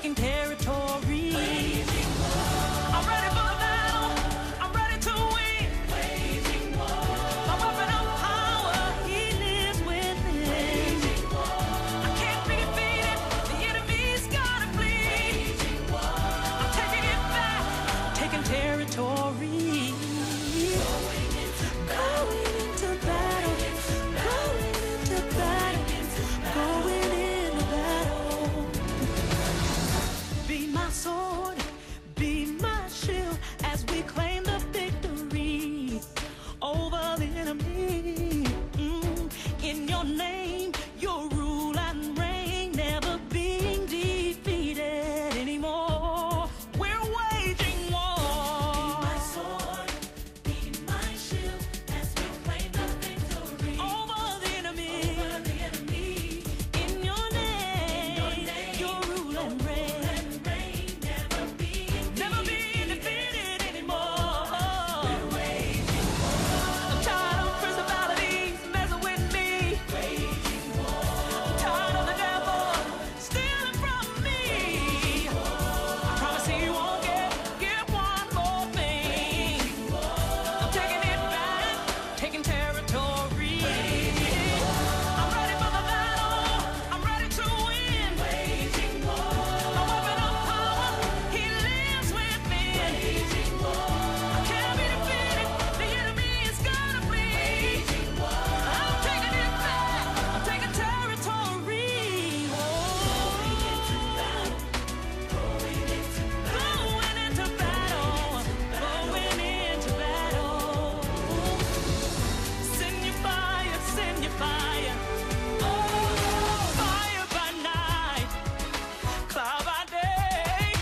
taking territory. I'm ready for the battle. I'm ready to win. My weapon of power, he lives within. I can't be defeated. The enemy's gotta flee. I'm taking it back, taking territory. Going into battle. Going into battle. Going into battle. Be my sword, be my shield as we claim the victory over the enemy. In your name, your rule and reign, never being defeated anymore. We're waging war. Be my sword, be my shield as we claim the victory over the enemy. In your name, your rule and reign, never being defeated anymore. We're waging war. I'm tired of principalities messing with me. Waging war. I'm tired of the devil stealing from me. I promise he won't get one more thing. I'm taking it back, taking territory. I'm ready for the battle. I'm ready to win. My weapon of power, he lives within. I can't be defeated. The enemy is gonna flee. I'm taking it back. I'm taking territory. Going into battle. Going into battle. Send your fire, send your fire. Oh, fire by night, cloud by day.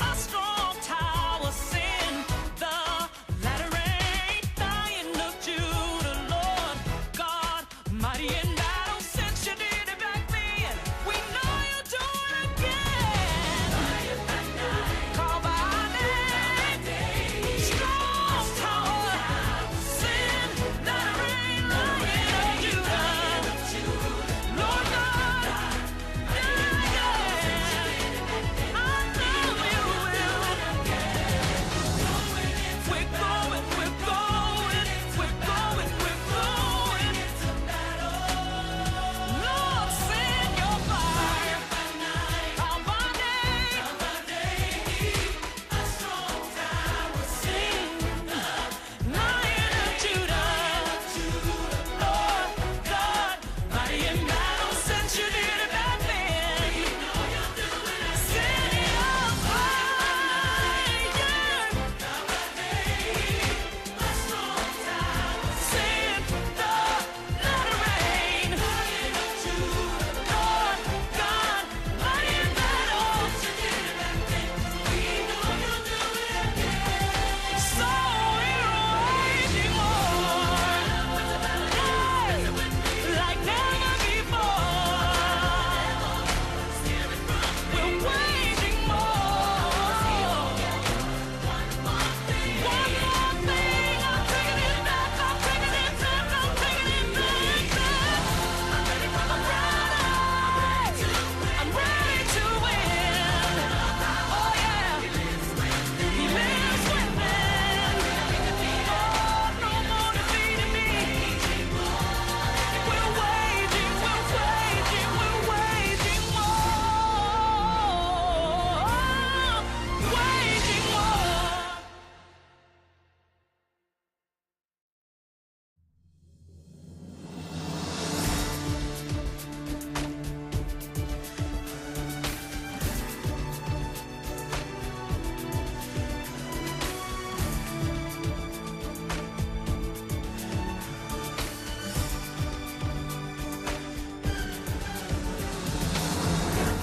A strong tower, send the latter rain. Lion of Judah, Lord God, mighty in battle. Since you did it back then, we know you'll do it again. Fire by night, cloud by day. Strong tower, send latter rain. Lion of Judah, Lord God, yeah, yeah. I know you will. We're going, we're going, we're going, we're going. Lord, send your fire. Come by day. A strong tower, sing. Lion of Judah, Lord God, mighty in battle. Since you did it back then, send your fire. A strong tower, send the latter rain. Lord God, mighty in battle. So we're waging war, like never before. We're waging war. One more thing, I'm taking it back, I'm taking it back, I'm taking it back. I'm ready to win. Oh yeah, he lives within. Oh, no more defeating me. We're waging war. Waging war.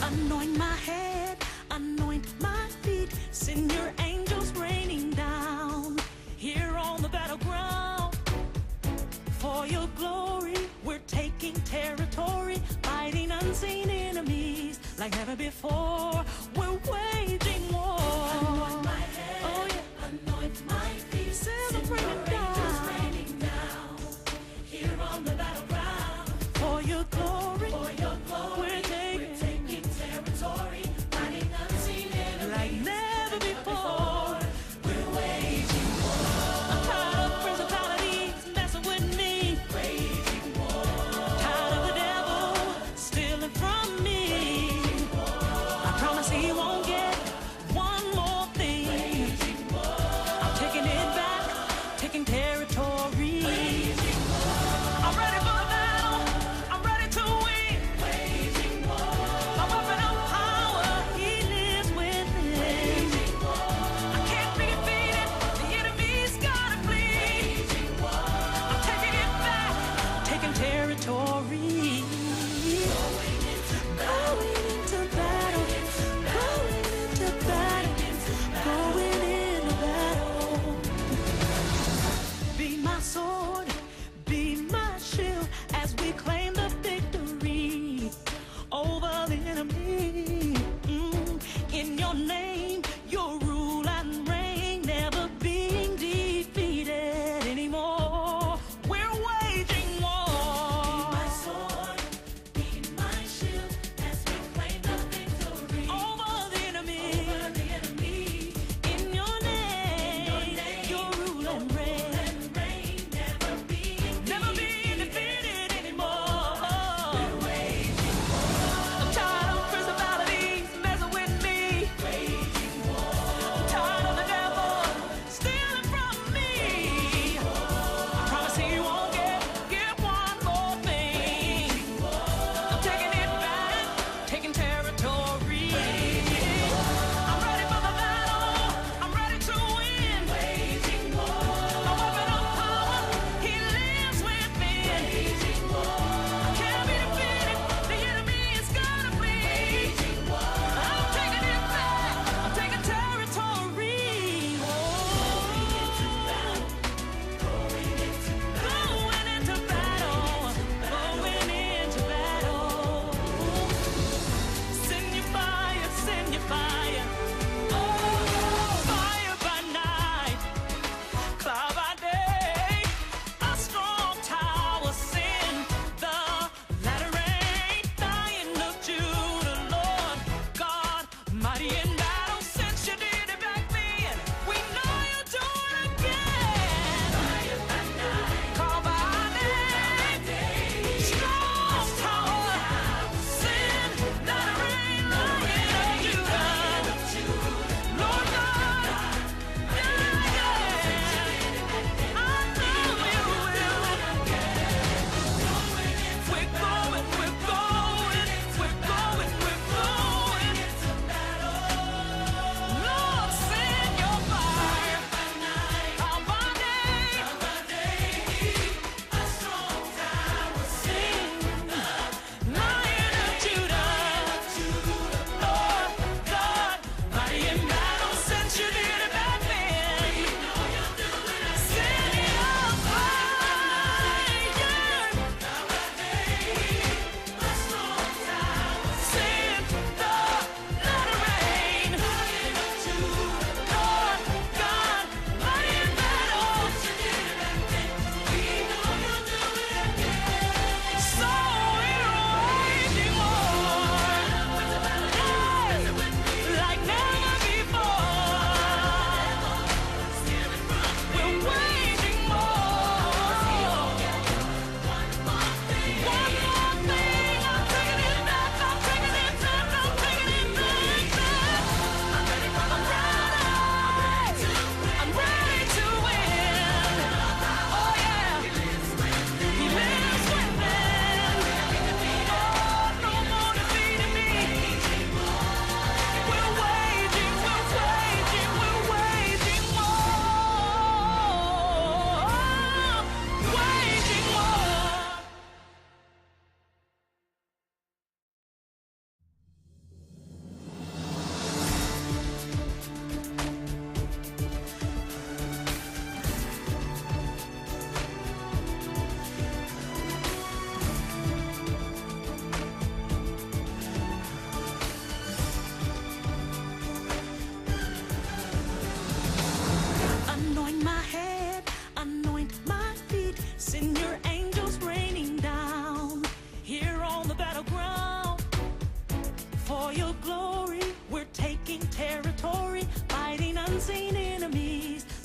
Anoint my head, anoint my feet. Send your angels raining down here on the battleground. For your glory, we're taking territory, fighting unseen enemies like never before. We're waging war. Anoint my head, oh yeah, anoint my feet. Send your angels raining down here on the battleground. For your glory, we're taking territory, fighting unseen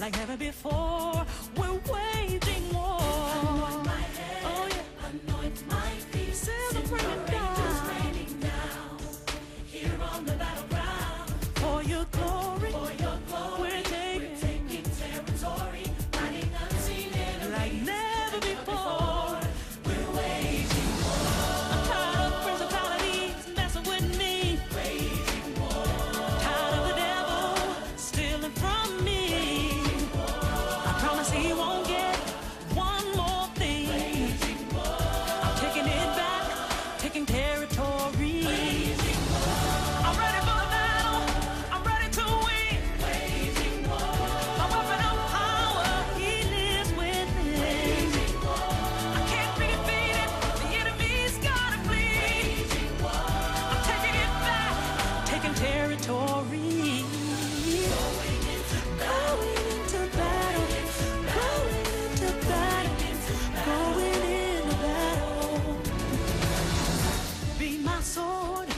like never before. We're waging war. Anoint my head, oh yeah, anoint my feet. Celebrating God, raining down here on the battleground. For your glory, we're taking territory, fighting unseen enemies like never before. We're waging war. I'm tired of principalities messing with me. Waging war. Tired of the devil stealing from me. I promise he won't get one more thing. Waging war. I'm taking it back, taking territory. Waging war. I'm ready for the battle. I'm ready to win. Waging war. My weapon of power, he lives within. Waging war. I can't be defeated. The enemy's gotta flee. Waging war. I'm taking it back, taking territory. Going into battle, going into battle, going into battle. Be my sword,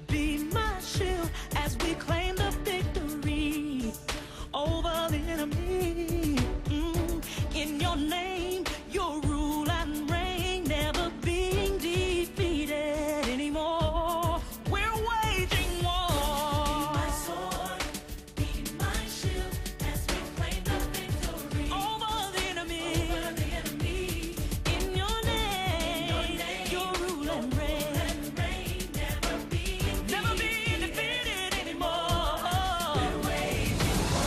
be my shield, as we claim the victory over the enemy. In your name, your rule and reign, never being defeated anymore. We're waging war. Be my sword, be my shield, as we claim the victory over the enemy. In your name, your rule and reign, never being defeated anymore. We're waging war.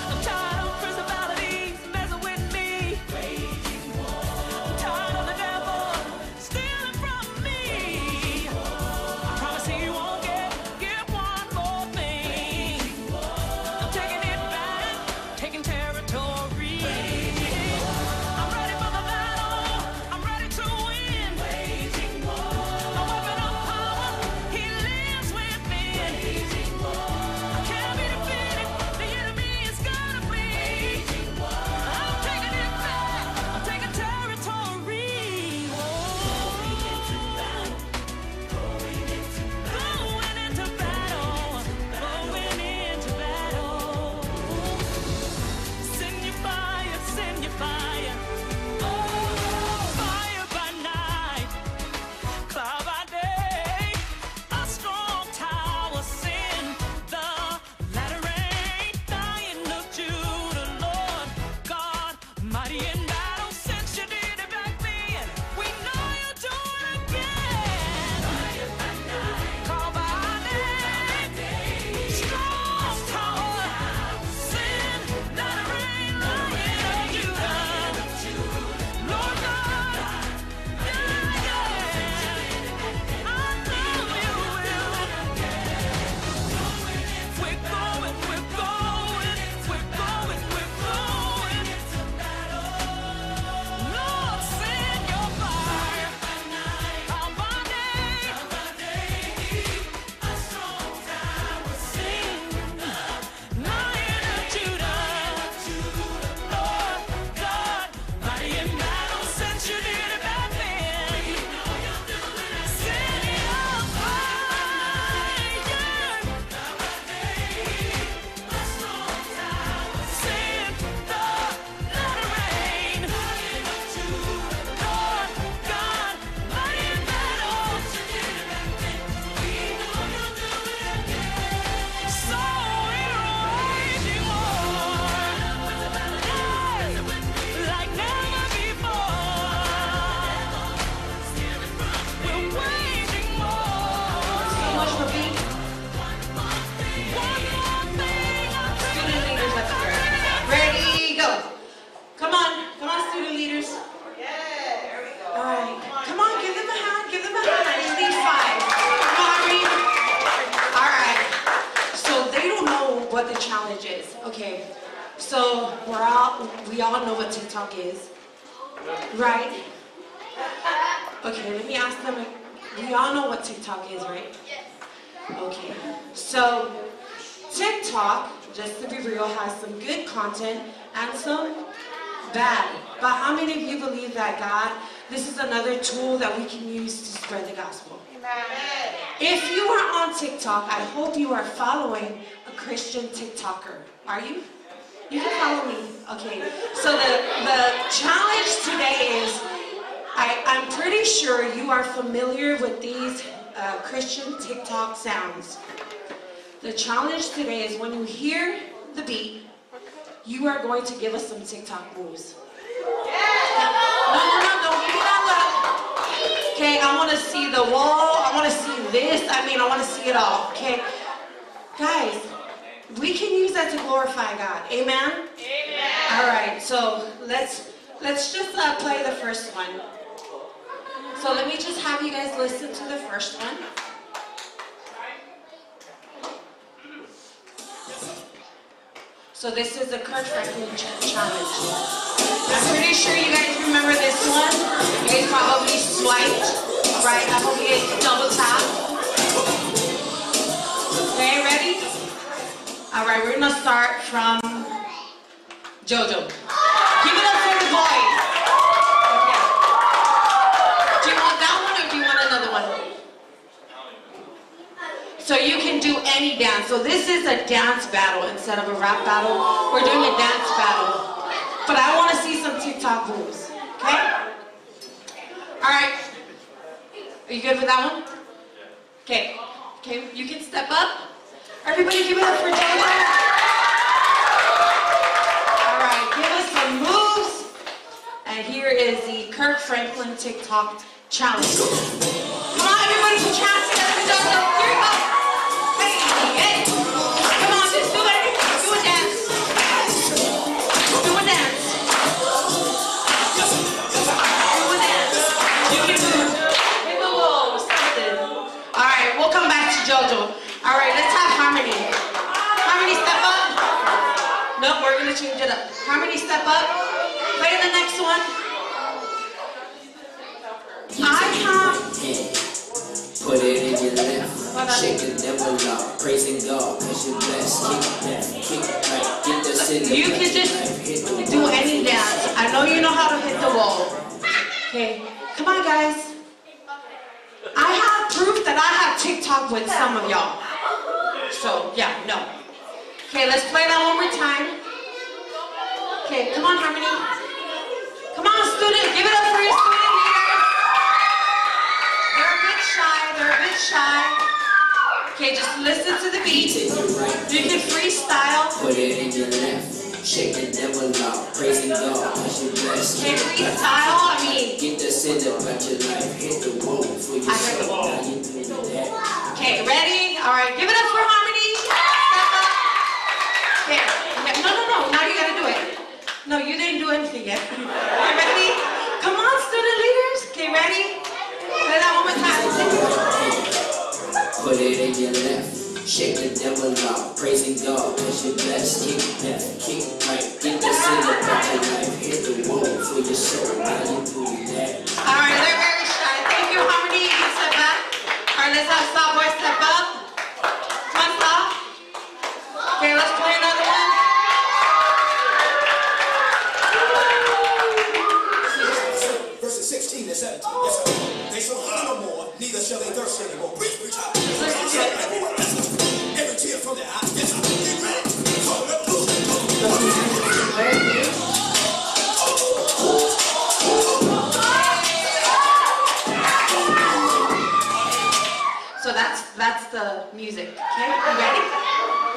I'm tired of principalities messing with me. Waging war. I'm tired of the devil stealing from me. I promise he won't get one more thing. I'm taking it back, taking territory. I'm ready for the battle. I'm ready to win. Waging war. My weapon of power, he lives within. Waging war. I can't be defeated. The enemy is gonna flee. Waging war. I'm taking it back. I'm taking territory. Going into battle. Going into battle. Going into battle. Send your fire, send your fire. Oh, fire by night, cloud by day. A strong tower, send the latter rain. Lion of Judah, Lord God, mighty in battle. Since you did it back then, we know you'll do it again. Fire by night, cloud by day. Strong tower, send latter rain. Lion of Judah, Lord God, yeah, yeah. I know you will. We're going, we're going, we're going, we're going. Lord, send your fire. Out by day, a strong tower, sing. Lion of Judah, Lord God, mighty in battle. Since you did it back then, send your fire. A strong tower, send the latter rain. Lord God, mighty in battle. So we're waging war like never before. We're waging war. So much for being One more thing, I'm student leaders. Let's go. Ready, go. Come on, student leaders. All right, come on, give them a hand, give them a hand. I just need 5. Come on, Reed. All right. So they don't know what the challenge is. Okay. So we all know what TikTok is, right? Okay, let me ask them. We all know what TikTok is, right? Okay. So TikTok, just to be real, has some good content and some bad. But how many of you believe that God, this is another tool that we can use to spread the gospel? If you are on TikTok, I hope you are following a Christian TikToker. Are you? You can follow me. Okay. So the challenge today is, I'm pretty sure you are familiar with these Christian TikTok sounds. The challenge today is when you hear the beat, you are going to give us some TikTok moves. No, don't give me that look. Okay, I want to see the wall. I want to see this. I want to see it all. Okay, guys, we can use that to glorify God. Amen. Amen. All right, so let's just play the first one. So let me just have you guys listen to the first one. So this is the Kirk Franklin challenge. I'm pretty sure you guys remember this one. You guys probably swiped, right? I hope you guys double tap. Okay, ready? All right, we're gonna start from JoJo. Give it up for the boys. Okay. Do you want that one or do you want another one? So you can do any dance. So this is a dance battle instead of a rap battle. We're doing a dance battle. But I want to see some TikTok moves. Okay? All right. Are you good with that one? Okay. Okay, you can step up. Everybody give it up for JoJo. All right, give us some moves. And here is the Kirk Franklin TikTok challenge. Come on, everybody, put your hands together for JoJo. Here we go. Hey. Come on, just do it. Do a dance. Do a dance. Do a dance. You can move. Hit the wall or something. All right, we'll come back to JoJo. All right, let's have Harmony. Harmony, step up. No, we're going to change it up. Harmony, step up. Play the next one. I have... Put it in your left, shake the devil off, praising God, cause you're blessed, kick right, get the city. You can just do any dance. I know you know how to hit the wall. Okay, come on guys. I have proof that I have TikTok with some of y'all. So, yeah, no. Okay, let's play that one more time. Okay, come on Harmony. Come on student, give it up for your student leaders. They're a bit shy. Okay, just listen to the beat. You can freestyle. Put it in your left, shake the devil off, praising God, cause you're blessed. Okay, freestyle, get the center about your life, hit the wall for your soul. Now you do that. Okay, ready? All right, give it up for Harmony. Step up. Okay, no, now you gotta do it. No, you didn't do anything yet. Okay, ready? Come on, student leaders. Okay, ready? Play that one more time. Put it in your left, shake the devil off, praising God, cause you're blessed. Kick left, kick right, get the center about your life, hit the wall for your soul. Now you do that. All right, they're very shy. Thank you, Harmony. You can step back. All right, let's have Starboy step up. Come on, stop. Okay, let's play another one. Verses 16 and 17. Yes, sir. They shall hunger no more, neither shall they thirst anymore. Preach. Every tear from their eyes. Yes, sir. Get ready. So that's the music. Okay, you ready?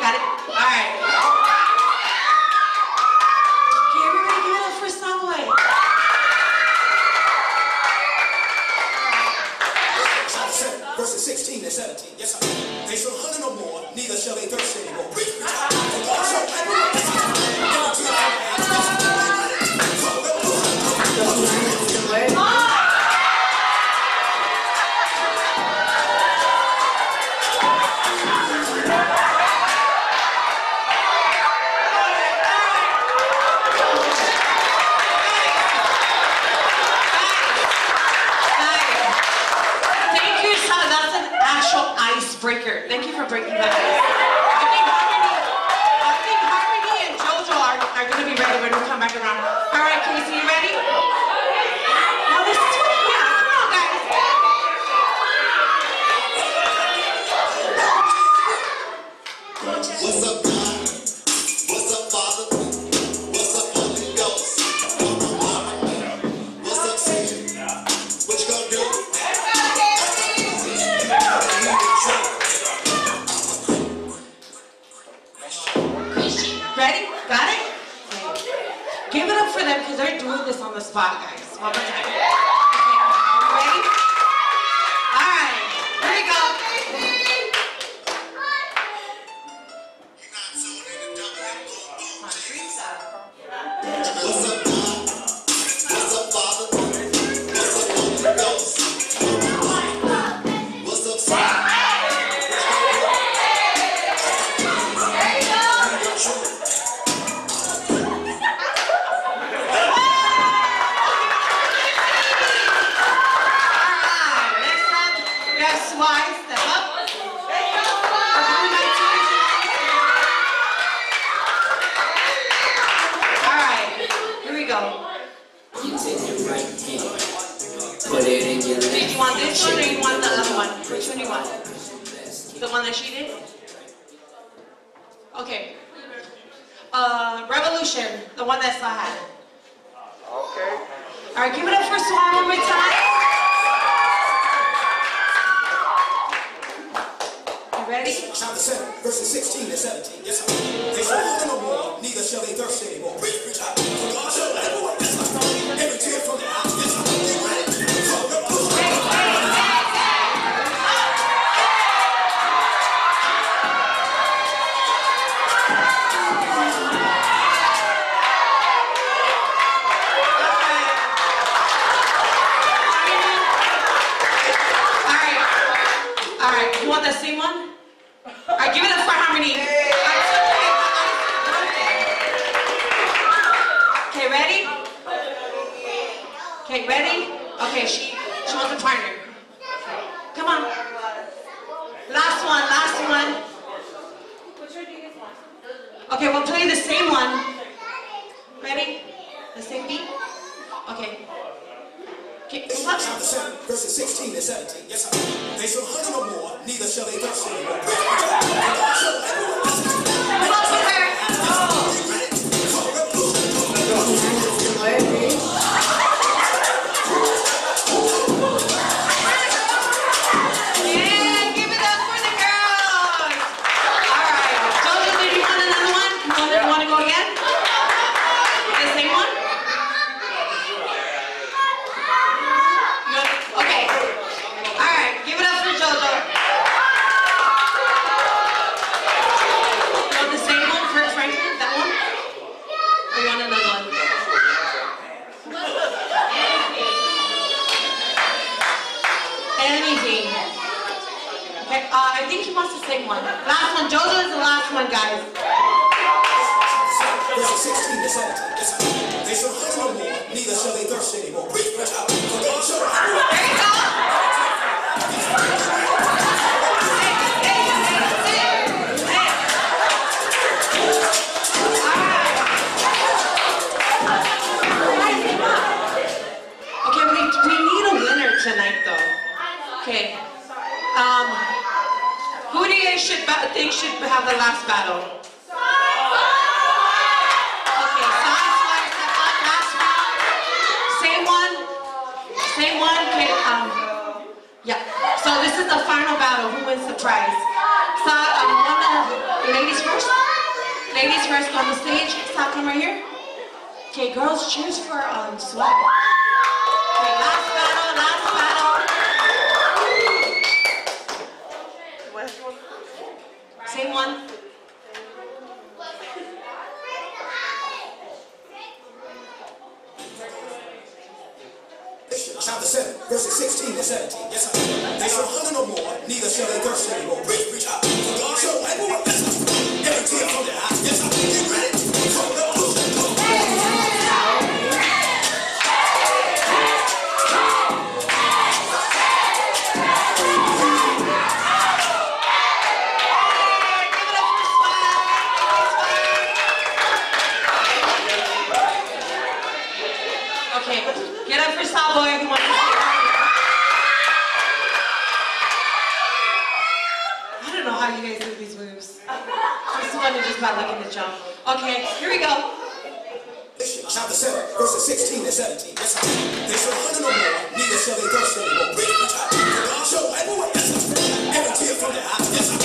Got it? All right. Okay, everybody give it up for Starboy. Verses 16 and 17. Yes, sir. They shall hunger no more, neither shall they thirst anymore. Preach. Breaker. Thank you for breaking that ice. I think Harmony and JoJo are going to be ready when we come back around. All right, Casey, you ready? Now this is what, yeah, come on, guys. What's up, God? What's up, Father? because they're doing this on the spot, guys. One more time. Okay, ready? All right, here we go. You take your right hand, put it in your left. Did you want this one or you want the other one? Which one do you want? The one that she did? Okay. Revolution, the one that Sly had. Okay. All right, give it up for Swan one more time. You ready? Chapter 7, verses 16 and 17. Yes, sir. They shall hunger no more, neither shall they thirst anymore. Preach, preach, out. For God shall wipe away. Yes, sir. Every tear from their eyes. Yes, sir. Get ready. All right, you want the same one? All right, give it up for Harmony. Okay, ready? Okay, ready? Okay, she wants a partner. Come on. Last one, last one. Okay, we'll play the same one. Ready? The same beat? Okay. Okay, Chapter 7, verses 16 and 17. Yes, sir. They shall hunger no more, neither shall they thirst anymore. Preach, preach, out. For God shall wipe away. Yes, sir. come on with her. Yeah, give it up for the girls. All right, Jojo, did you want another one? You want to go again? The same one? No? Okay. All right, give it up for Jojo. You want the same one for Franklin? That one? Or you want another one? Anything. Okay, I think he wants the same one. Last one. Jojo is the last one, guys. Verses 16 and 17. Yes, sir. They shall hunger no more, neither shall they thirst anymore. Preach, preach, out. For God shall wipe away. There you go. Okay, we need a winner tonight, though. Okay. Who do you think should have the last battle? Okay, last round. Same one. Same one. Okay. Yeah. So this is the final battle. Who wins the prize? So ladies first. Ladies first on the stage. Stop, come right here. Okay, girls, cheers for Swag. Okay, last battle. Last battle. Same one. Chapter 7, verses 16 and 17. Yes, sir. They shall hunger no more, neither shall they thirst anymore. Preach, preach, out. For God shall wipe away. Yes, sir. Every tear from their eyes. Yes, sir. Get ready. Okay, get up for Starboy. Who wants to I don't know how you guys do these moves. This one is just about looking to jump. Okay, here we go. Chapter 7, verses 16 and 17. Yes, sir. They shall hunger no more, neither shall they thirst anymore. Preach, preach, out. For God shall wipe away. Yes, sir. Every tear from their eyes. Yes, sir.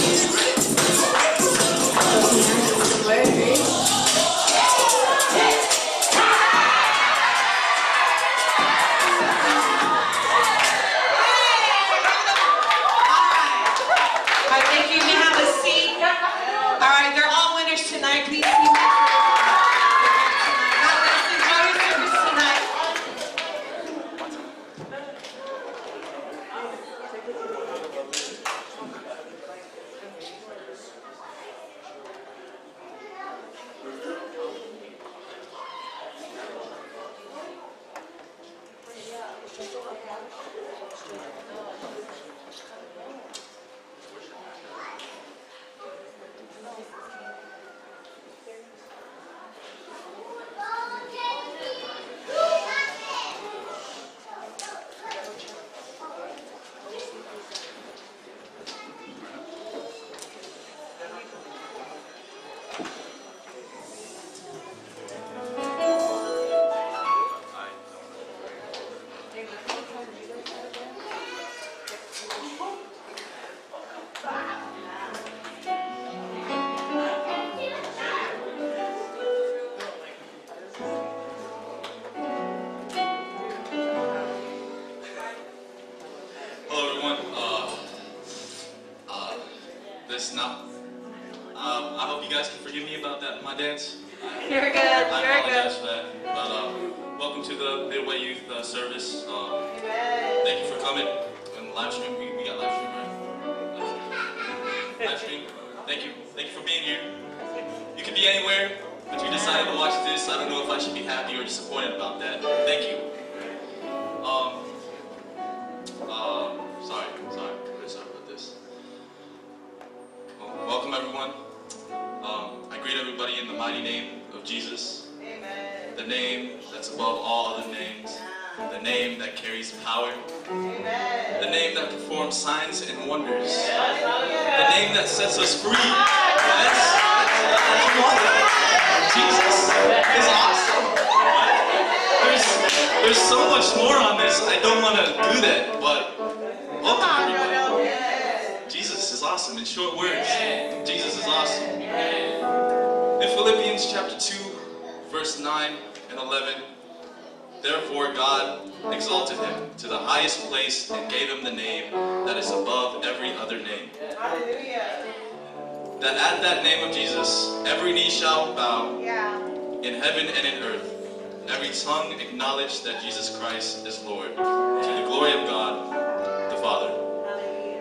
Get ready. please see me. God bless. Enjoy your service tonight. Hello everyone. I hope you guys can forgive me about that, my dance. You're good. I You're apologize good. for that. But welcome to the Midway Youth service. Thank you for coming. And live stream, we got live stream, right? Live stream. Thank you. Thank you for being here. You could be anywhere, but you decided to watch this. I don't know if I should be happy or disappointed about that. Thank you. Sorry about this. Well, welcome everyone. I greet everybody in the mighty name of Jesus. Amen. The name that's above all other names. The name that carries power. Amen. The name that performs signs and wonders. The name that sets us free. Yes. Jesus is awesome. There's so much more on this. I don't want to do that, but welcome everybody. Jesus is awesome. In short words, Jesus is awesome. In Philippians chapter 2, verse 9 and 11, therefore God exalted him to the highest place and gave him the name that is above every other name. Hallelujah. That at that name of Jesus, every knee shall bow in heaven and in earth. Every tongue acknowledge that Jesus Christ is Lord, to the glory of God, the Father.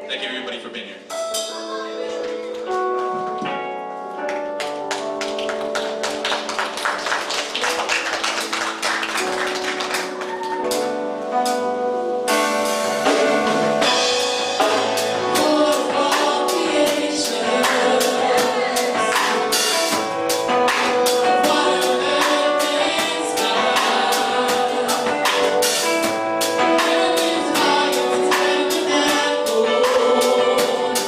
Thank you everybody for being here. Oh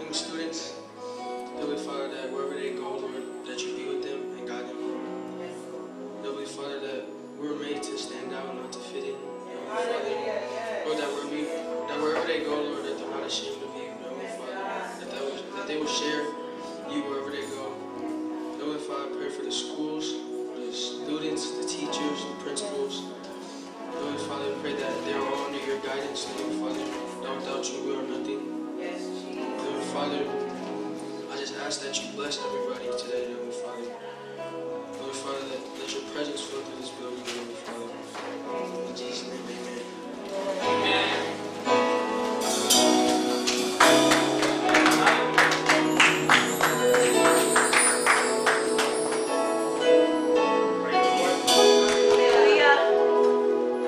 working students. Heavenly Father, that wherever they go, Lord, that you be with them and guide them, Lord. Heavenly Father, that we're made to stand out, not to fit in. Heavenly Father, Lord, that wherever they go, Lord, that they're not ashamed of you, Heavenly Father, that they will share you wherever they go. Heavenly Father, I pray for the schools, the students, the teachers, the principals. Heavenly Father, I pray that they are all under your guidance, Heavenly Father, that without you we are nothing. Heavenly Father, I just ask that you bless everybody today, Heavenly Father. Heavenly Father, that let your presence flow through this building, Heavenly Father. In Jesus' name, amen. Amen.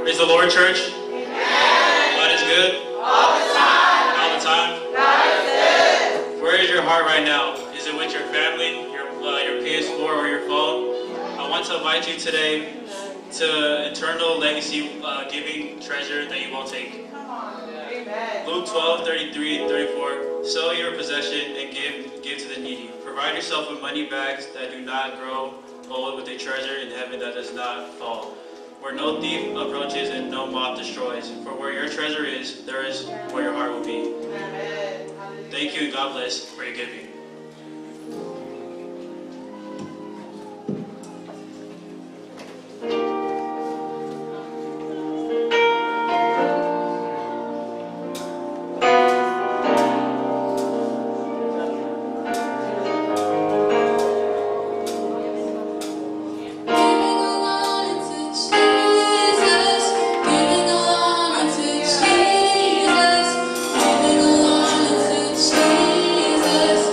Praise the Lord, church. God is good. All the time. All the time. God is good. Where is your heart right now? Is it with your family, your PS4, or your phone? I want to invite you today to eternal legacy giving treasure that you won't take. Luke 12:33-34. Sell your possession and give to the needy. Provide yourself with money bags that do not grow old, with a treasure in heaven that does not fall, where no thief approaches and no moth destroys. For where your treasure is, there is where your heart will be. Thank you and God bless for your giving. Jesus,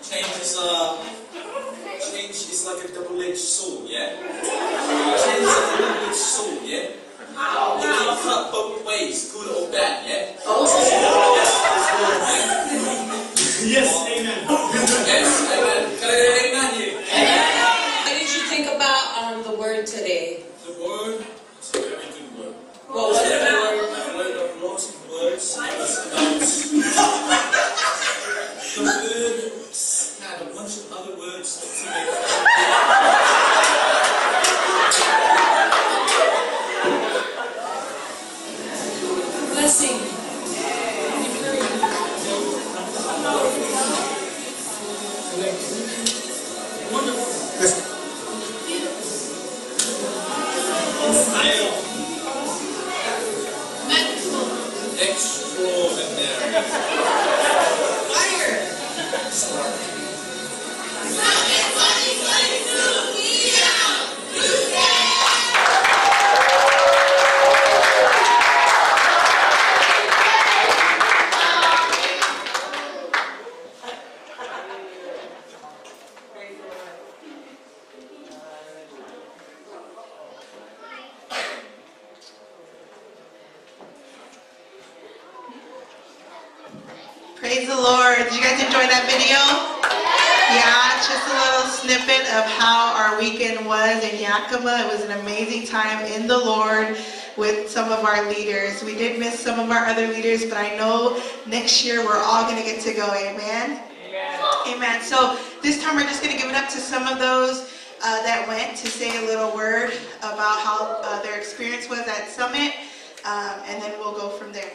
Change is like a double-edged sword, yeah? Change is like a double-edged sword, yeah? You can cut both ways, good or bad, yeah? Yes, amen. Yes, amen. Can I get an amen here? What did you think about the word today? The word is a very good word. What was the word? A word of lots of words. The word had a bunch of other words to make. Blessing. Extraordinary. Fire. Smart. Praise the Lord. Did you guys enjoy that video? Yeah, just a little snippet of how our weekend was in Yakima. It was an amazing time in the Lord with some of our leaders. We did miss some of our other leaders, but I know next year we're all going to get to go. Amen? Amen. So this time we're just going to give it up to some of those that went to say a little word about how their experience was at Summit, and then we'll go from there.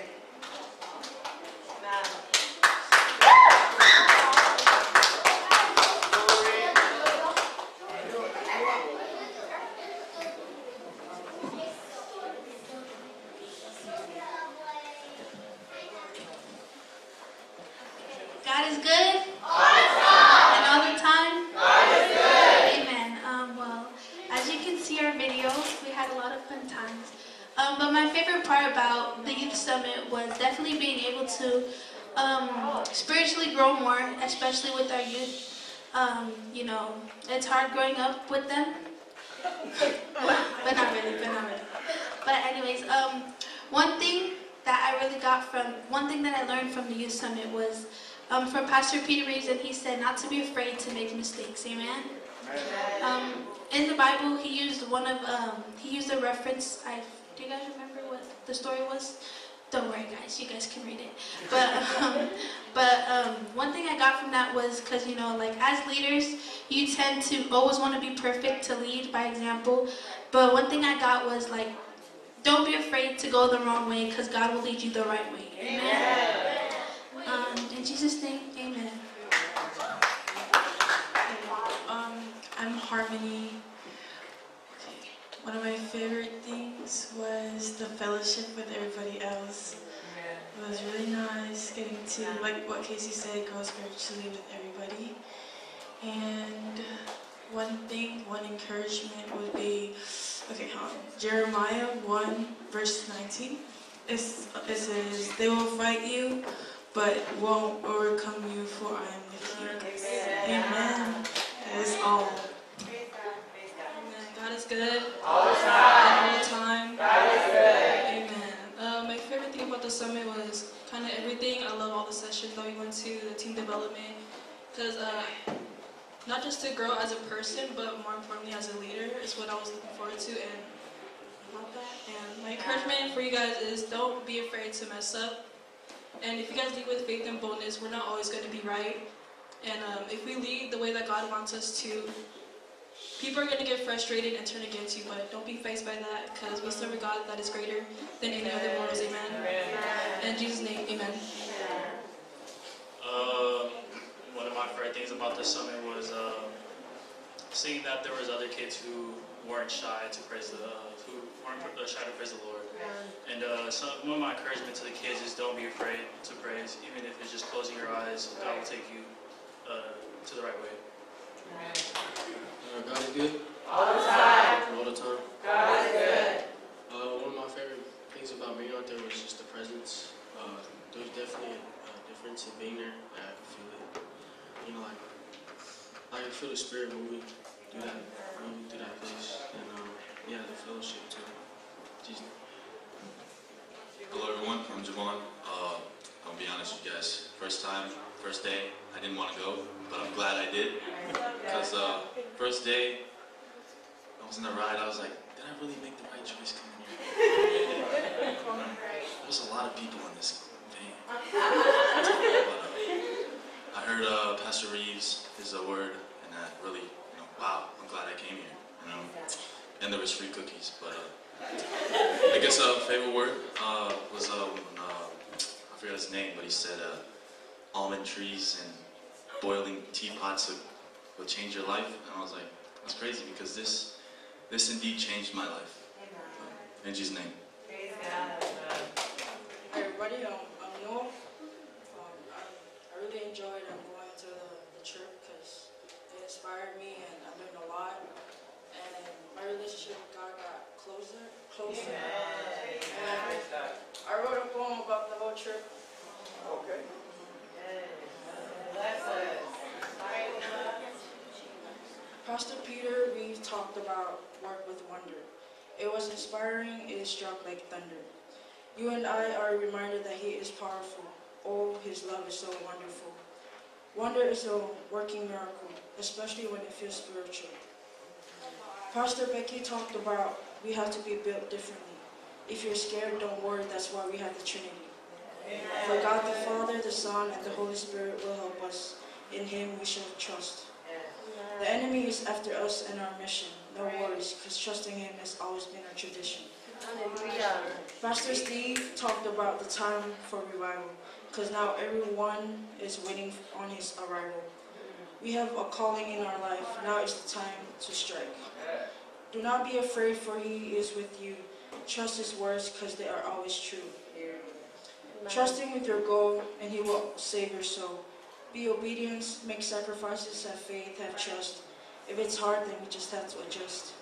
God is good. And all the time. Amen. Well, as you can see our video, we had a lot of fun times. But my favorite part about the Youth Summit was definitely being able to spiritually grow more, especially with our youth. You know, it's hard growing up with them. but not really. But anyways, one thing that I learned from the Youth Summit was from Pastor Peter Reeves, and he said not to be afraid to make mistakes. Amen. In the Bible, he used a reference. Do you guys remember what the story was? Don't worry, guys. You guys can read it. But one thing I got from that was because like as leaders, you tend to always want to be perfect to lead by example. But one thing I got was like, don't be afraid to go the wrong way because God will lead you the right way. Amen. In Jesus' name, amen. I'm Harmony. One of my favorite things was the fellowship with everybody else. It was really nice getting to, like what Casey said, grow spiritually with everybody. And one encouragement would be, Jeremiah 1 verse 19. It says, they will fight you, but won't overcome you, for I am with you. Amen. That is all. Amen. God is good. All the time. God is good. Amen. My favorite thing about the summit was kind of everything. I love all the sessions that we went to, the team development, because not just to grow as a person, but more importantly as a leader is what I was looking forward to. And about that. And my encouragement for you guys is don't be afraid to mess up. And if you guys lead with faith and boldness, we're not always going to be right. And if we lead the way that God wants us to, people are going to get frustrated and turn against you, but don't be faced by that, because we serve a God that is greater than any other mortals. Amen. In Jesus' name, amen. One of my favorite things about this summit was seeing that there was other kids who weren't shy to praise the Lord. And one of my encouragement to the kids is don't be afraid to praise, even if it's just closing your eyes. God will take you to the right way. God is good. All the time. All the time. God is good. One of my favorite things about being out there was just the presence. There's definitely a difference in being there. I could feel it. Like I can feel the Spirit moving through that place, and yeah, the fellowship too. Jesus. Hello everyone, I'm Javon. I'll be honest with you guys. First day, I didn't want to go, but I'm glad I did. Because first day, I was in the ride, I was like, did I really make the right choice coming here? There's a lot of people in this van. But, I heard Pastor Reeves, his word, and that really, wow, I'm glad I came here. And there was free cookies, but I guess favorite word was when, I forgot his name, but he said almond trees and boiling teapots will change your life. And I was like, that's crazy, because this indeed changed my life. In Jesus' name. Hi everybody, I'm Noah. I really enjoyed going to the trip because it inspired me and I learned a lot. And my relationship with God got closer. And I wrote a poem about the whole trip. Okay. Pastor Peter Reeves talked about work with wonder. It was inspiring, it struck like thunder. You and I are reminded that He is powerful. Oh, His love is so wonderful. Wonder is a working miracle, especially when it feels spiritual. Pastor Becky talked about we have to be built differently. If you're scared, don't worry, that's why we have the Trinity. For God the Father, the Son, and the Holy Spirit will help us. In Him we shall trust. The enemy is after us and our mission. No worries, because trusting Him has always been our tradition. Pastor Steve talked about the time for revival, because now everyone is waiting on His arrival. We have a calling in our life. Now is the time to strike. Do not be afraid, for He is with you. Trust His words, because they are always true. Trust Him with your goal, and He will save your soul. Be obedient, make sacrifices, have faith, have trust. If it's hard, then we just have to adjust.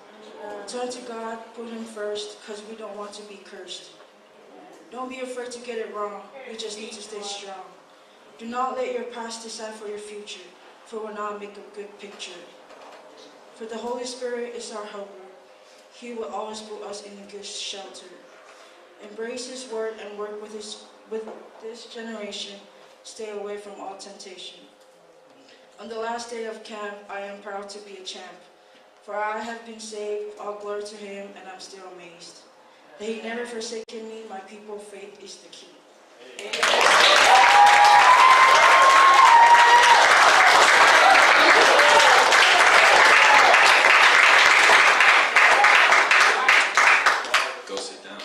Turn to God, put Him first, because we don't want to be cursed. Don't be afraid to get it wrong, we just need to stay strong. Do not let your past decide for your future, for it will not make a good picture. For the Holy Spirit is our helper. He will always put us in a good shelter. Embrace His word and work with this generation. Stay away from all temptation. On the last day of camp, I am proud to be a champ. For I have been saved, all glory to Him, and I'm still amazed. That He never forsaken me, my people, faith is the key. Go sit down.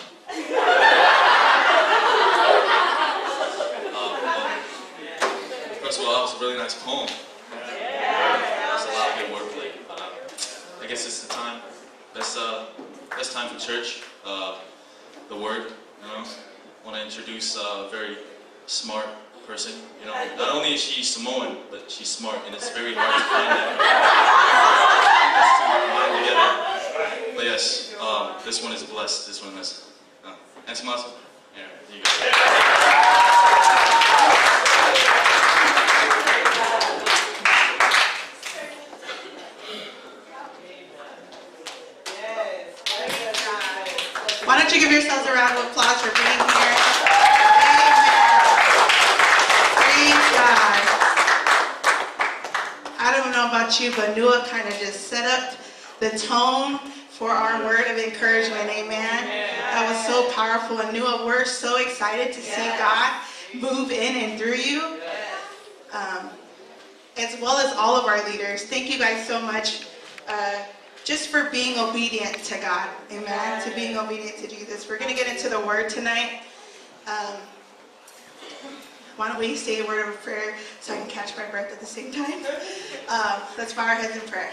First of all, that was a really nice poem. That's a lot of good wordplay. I guess it's the time. Best time for church. The word. I want to introduce a very smart person. Not only is she Samoan, but she's smart, and it's very hard to find that. But yes, this one is blessed. This one is. Thanks, Masa. Yeah, you go. Why don't you give yourselves a round of applause for being here? Amen. Praise God. I don't know about you, but Noah kind of just set up the tone for our word of encouragement. Amen. That was so powerful. And Noah, we're so excited to see God move in and through you, as well as all of our leaders. Thank you guys so much. Just for being obedient to God, amen, to being obedient to Jesus. We're going to get into the word tonight. Why don't we say a word of prayer so I can catch my breath at the same time? Let's bow our heads in prayer.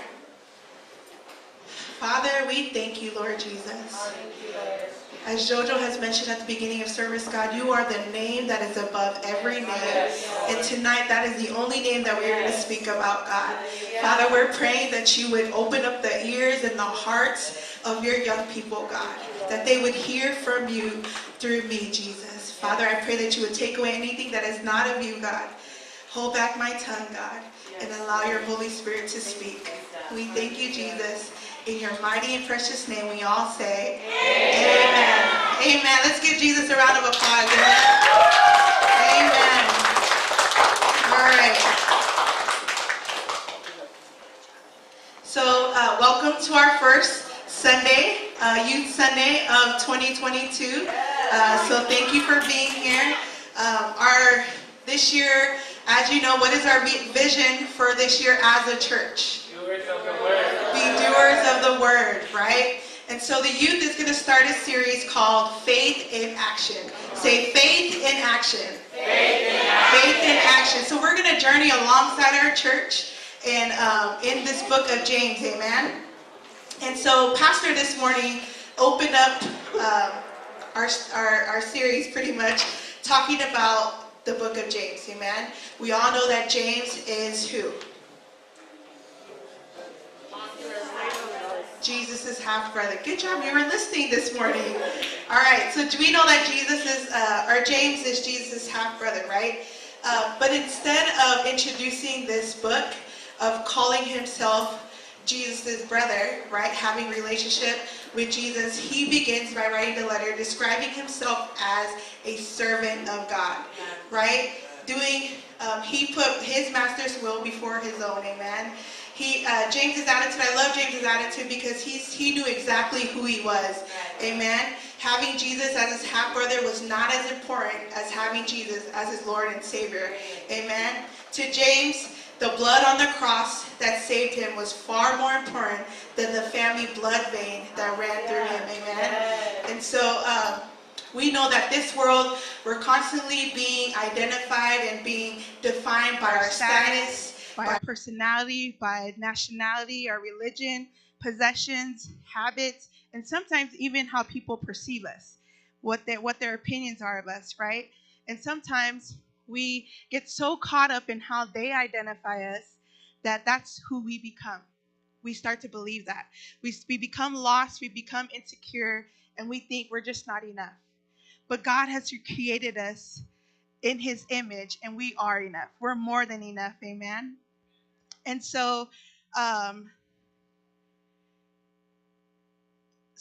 Father, we thank you, Lord Jesus. As Jojo has mentioned at the beginning of service, God, you are the name that is above every name. And tonight, that is the only name that we're going to speak about, God. Father, we're praying that you would open up the ears and the hearts of your young people, God, that they would hear from you through me, Jesus. Father, I pray that you would take away anything that is not of you, God. Hold back my tongue, God, and allow your Holy Spirit to speak. We thank you, Jesus. In your mighty and precious name, we all say, Amen. Amen. Let's give Jesus a round of applause. Amen. Amen. All right. So welcome to our first Sunday, Youth Sunday of 2022. So thank you for being here. This year, as you know, what is our vision for this year as a church? Doers of the word. Be doers of the word, right? And so the youth is going to start a series called Faith in Action. Say faith in action. Faith in action. Faith in action. So we're going to journey alongside our church and in this book of James, amen? And so Pastor this morning opened up our series pretty much talking about the book of James, amen? We all know that James is who? Jesus' half-brother. Good job, you were listening this morning. All right, so do we know that James is Jesus' half-brother, right? But instead of introducing this book, of calling himself Jesus' brother, right, having relationship with Jesus, he begins by writing the letter describing himself as a servant of God, right? He put his master's will before his own, amen? James's attitude, I love James's attitude because he knew exactly who he was, amen? Having Jesus as his half-brother was not as important as having Jesus as his Lord and Savior, amen? To James, the blood on the cross that saved him was far more important than the family blood vein that ran through him, amen? And so we know that this world, we're constantly being identified and being defined by our status, by our personality, by nationality, our religion, possessions, habits, and sometimes even how people perceive us, what their opinions are of us, right? And sometimes we get so caught up in how they identify us that that's who we become. We start to believe that. We become lost, we become insecure, and we think we're just not enough. But God has created us in his image, and we are enough. We're more than enough, amen? And so,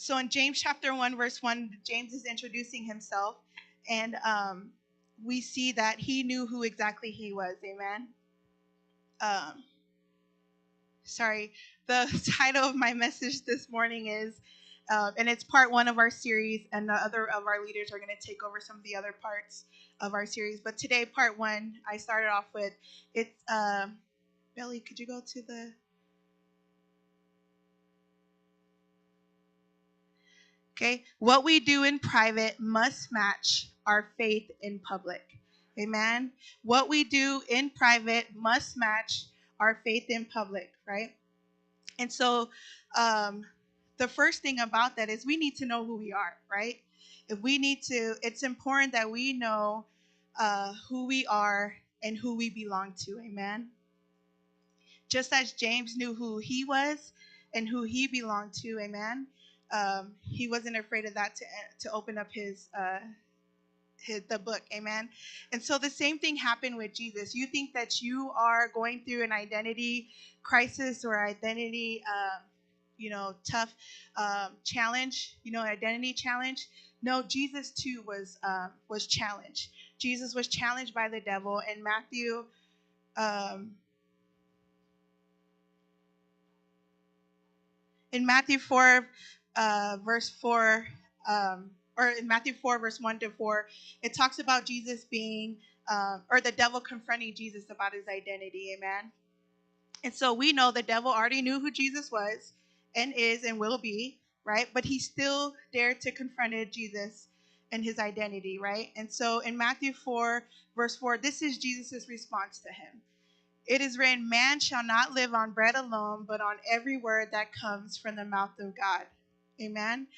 in James chapter 1, verse 1, James is introducing himself, and we see that he knew who exactly he was, amen? The title of my message this morning is, and it's part 1 of our series, and the other of our leaders are going to take over some of the other parts of our series. But today, part 1, I started off with, it's, Billy, could you go to the... Okay, what we do in private must match our faith in public. Amen? What we do in private must match our faith in public, right? And so the first thing about that is we need to know who we are, right? It's important that we know who we are and who we belong to, amen? Just as James knew who he was and who he belonged to, amen? He wasn't afraid of that to open up the book, amen? And so the same thing happened with Jesus. You think that you are going through an identity crisis or identity, tough challenge, identity challenge. No, Jesus too was challenged. Jesus was challenged by the devil. In Matthew, in Matthew 4, verse 4, or in Matthew 4, verse 1 to 4, it talks about Jesus being, or the devil confronting Jesus about his identity, amen? And so we know the devil already knew who Jesus was and is and will be, right? But he still dared to confront Jesus and his identity, right? And so in Matthew 4, verse 4, this is Jesus' response to him. It is written, man shall not live on bread alone, but on every word that comes from the mouth of God. Amen?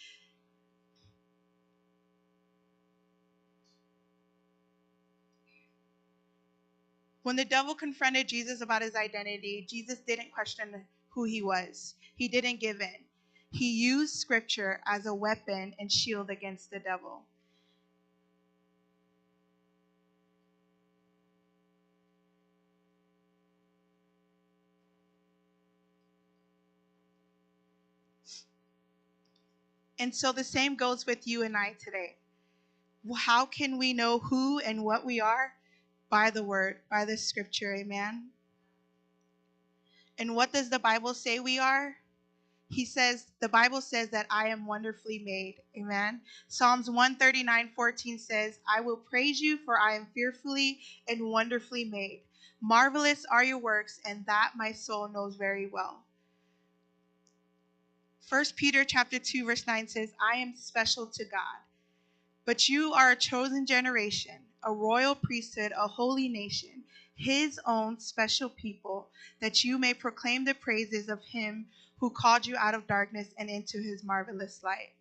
When the devil confronted Jesus about his identity, Jesus didn't question who he was. He didn't give in. He used scripture as a weapon and shield against the devil. And so the same goes with you and I today. How can we know who and what we are? By the word, by the scripture, amen? And what does the Bible say we are? The Bible says that I am wonderfully made, amen? Psalms 139:14 says, I will praise you, for I am fearfully and wonderfully made. Marvelous are your works, and that my soul knows very well. 1 Peter chapter 2, verse 9 says, I am special to God. But you are a chosen generation, a royal priesthood, a holy nation, his own special people, that you may proclaim the praises of him who called you out of darkness and into his marvelous light.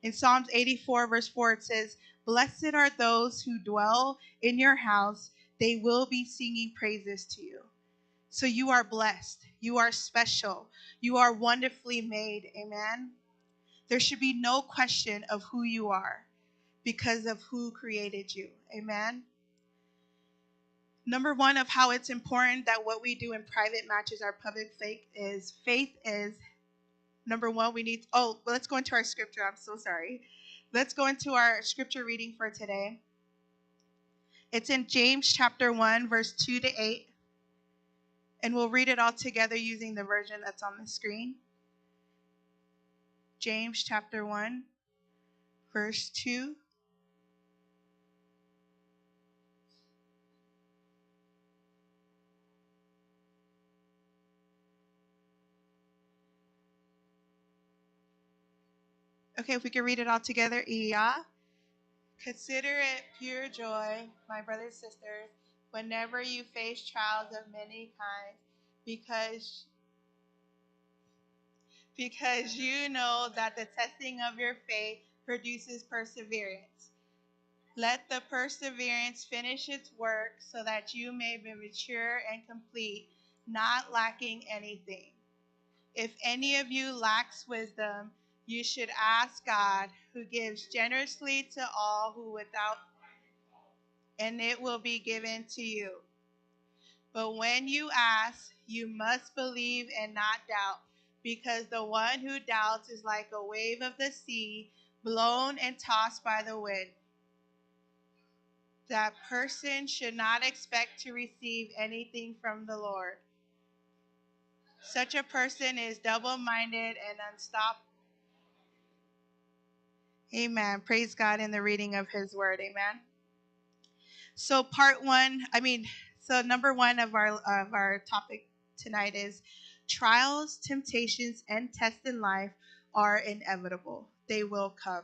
In Psalms 84, verse 4, it says, Blessed are those who dwell in your house. They will be singing praises to you. So you are blessed. You are special. You are wonderfully made. Amen. There should be no question of who you are, because of who created you. Amen. Number one of how it's important that what we do in private matches our public faith is number one, let's go into our scripture. I'm so sorry. Let's go into our scripture reading for today. It's in James chapter 1, verse 2 to 8. And we'll read it all together using the version that's on the screen. James chapter 1, verse 2. Okay, if we can read it all together. Yeah. Consider it pure joy, my brothers and sisters, whenever you face trials of many kinds, because you know that the testing of your faith produces perseverance. Let the perseverance finish its work so that you may be mature and complete, not lacking anything. If any of you lacks wisdom, you should ask God, who gives generously to all who without, and it will be given to you. But when you ask, you must believe and not doubt, because the one who doubts is like a wave of the sea, blown and tossed by the wind. That person should not expect to receive anything from the Lord. Such a person is double-minded and unstoppable. Amen. Praise God in the reading of his word. Amen. So number one of our topic tonight is trials, temptations, and tests in life are inevitable. They will come.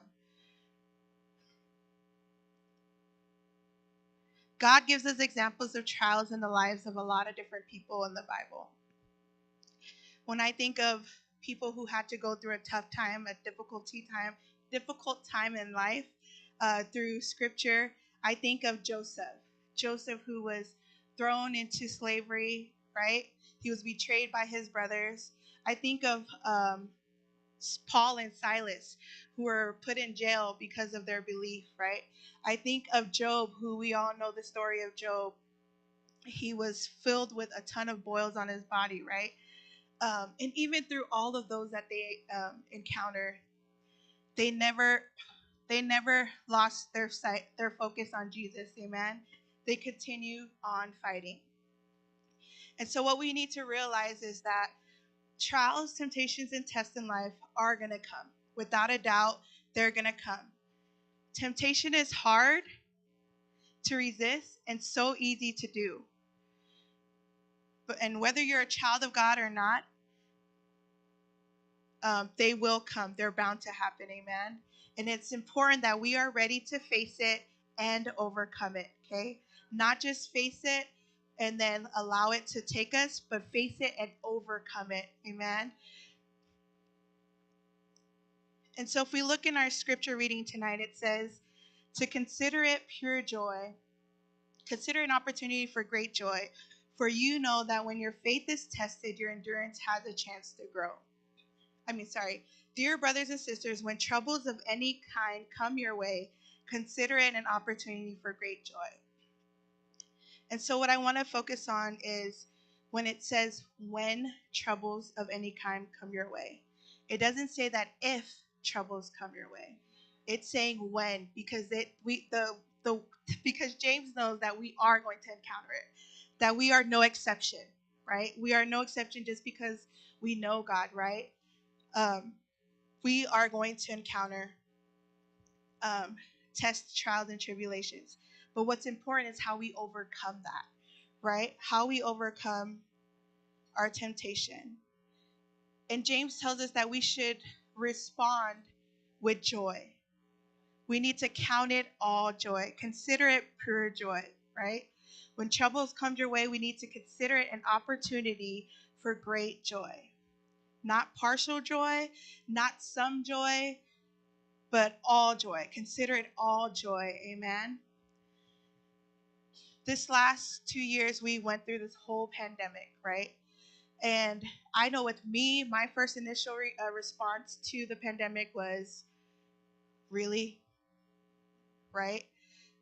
God gives us examples of trials in the lives of a lot of different people in the Bible. When I think of people who had to go through a tough time, a difficult time in life through scripture, I think of Joseph. Joseph, who was thrown into slavery, right? He was betrayed by his brothers. I think of Paul and Silas, who were put in jail because of their belief, right? I think of Job, who we all know the story of Job. He was filled with a ton of boils on his body, right? And even through all of those that they encountered, they never lost their focus on Jesus. Amen. They continue on fighting. And so what we need to realize is that trials, temptations, and tests in life are going to come. Without a doubt, they're going to come. Temptation is hard to resist and so easy to do. And whether you're a child of God or not, they will come. They're bound to happen. Amen. And it's important that we are ready to face it and overcome it. Okay? Not just face it and then allow it to take us, but face it and overcome it. Amen. And so if we look in our scripture reading tonight, it says to consider it pure joy. Consider an opportunity for great joy, for you know that when your faith is tested, your endurance has a chance to grow. Dear brothers and sisters, when troubles of any kind come your way, consider it an opportunity for great joy. And so what I want to focus on is when it says when troubles of any kind come your way. It doesn't say that if troubles come your way. It's saying when, because because James knows that we are going to encounter it, that we are no exception, right? We are no exception just because we know God, right? We are going to encounter tests, trials, and tribulations. But what's important is how we overcome that, right? How we overcome our temptation. And James tells us that we should respond with joy. We need to count it all joy. Consider it pure joy, right? When troubles come your way, we need to consider it an opportunity for great joy. Not partial joy, not some joy, but all joy. Consider it all joy. Amen. This last 2 years, we went through this whole pandemic, right? And I know with me, my first initial response to the pandemic was, really? Right?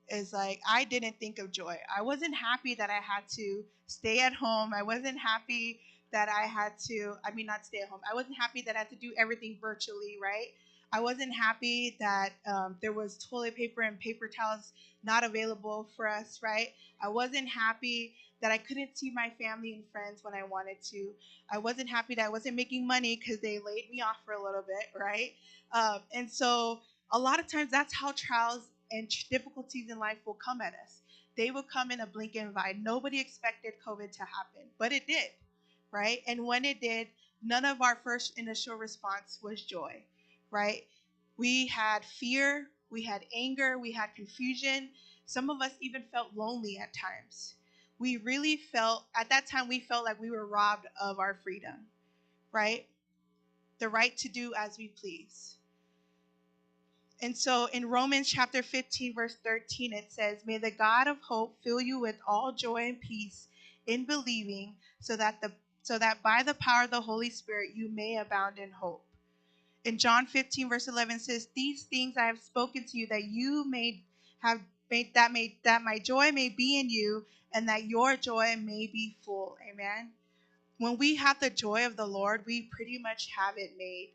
Is like, I didn't think of joy. I wasn't happy that I had to stay at home. I wasn't happy that I had to, not stay at home. I wasn't happy that I had to do everything virtually, right? I wasn't happy that there was toilet paper and paper towels not available for us, right? I wasn't happy that I couldn't see my family and friends when I wanted to. I wasn't happy that I wasn't making money because they laid me off for a little bit, right? And so a lot of times that's how trials and difficulties in life will come at us. They will come in a blink and an eye. Nobody expected COVID to happen, but it did, right? And when it did, none of our first initial response was joy, right? We had fear, we had anger, we had confusion. Some of us even felt lonely at times. We really felt, at that time, we felt like we were robbed of our freedom, right? The right to do as we please. And so in Romans chapter 15, verse 13, it says, "May the God of hope fill you with all joy and peace in believing, so that by the power of the Holy Spirit you may abound in hope." In John 15, verse 11 says, "These things I have spoken to you, that you may have that my joy may be in you, and that your joy may be full." Amen. When we have the joy of the Lord, we pretty much have it made.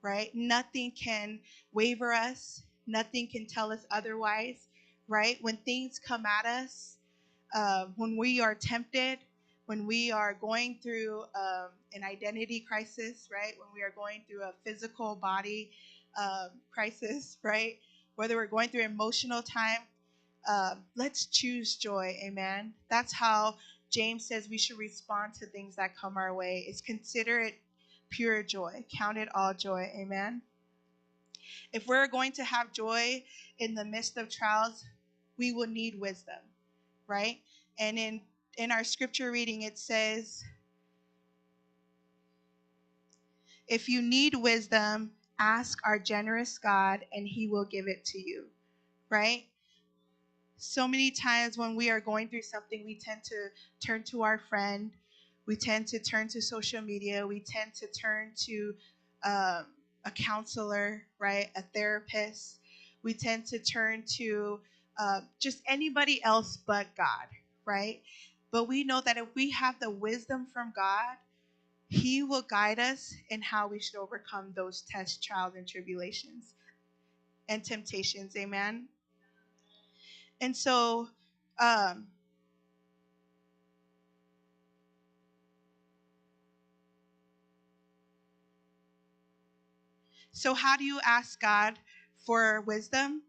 Right? Nothing can waver us. Nothing can tell us otherwise, right? When things come at us, when we are tempted, when we are going through an identity crisis, right? When we are going through a physical body crisis, right? Whether we're going through emotional time, let's choose joy, amen? That's how James says we should respond to things that come our way, is consider it pure joy. Count it all joy. Amen. If we're going to have joy in the midst of trials, we will need wisdom, right? And in our scripture reading, it says, "If you need wisdom, ask our generous God, and he will give it to you," right? So many times when we are going through something, we tend to turn to our friend. We tend to turn to social media. We tend to turn to a counselor, right? A therapist. We tend to turn to just anybody else but God, right? But we know that if we have the wisdom from God, he will guide us in how we should overcome those tests, trials, and tribulations and temptations. Amen. And so, how do you ask God for wisdom?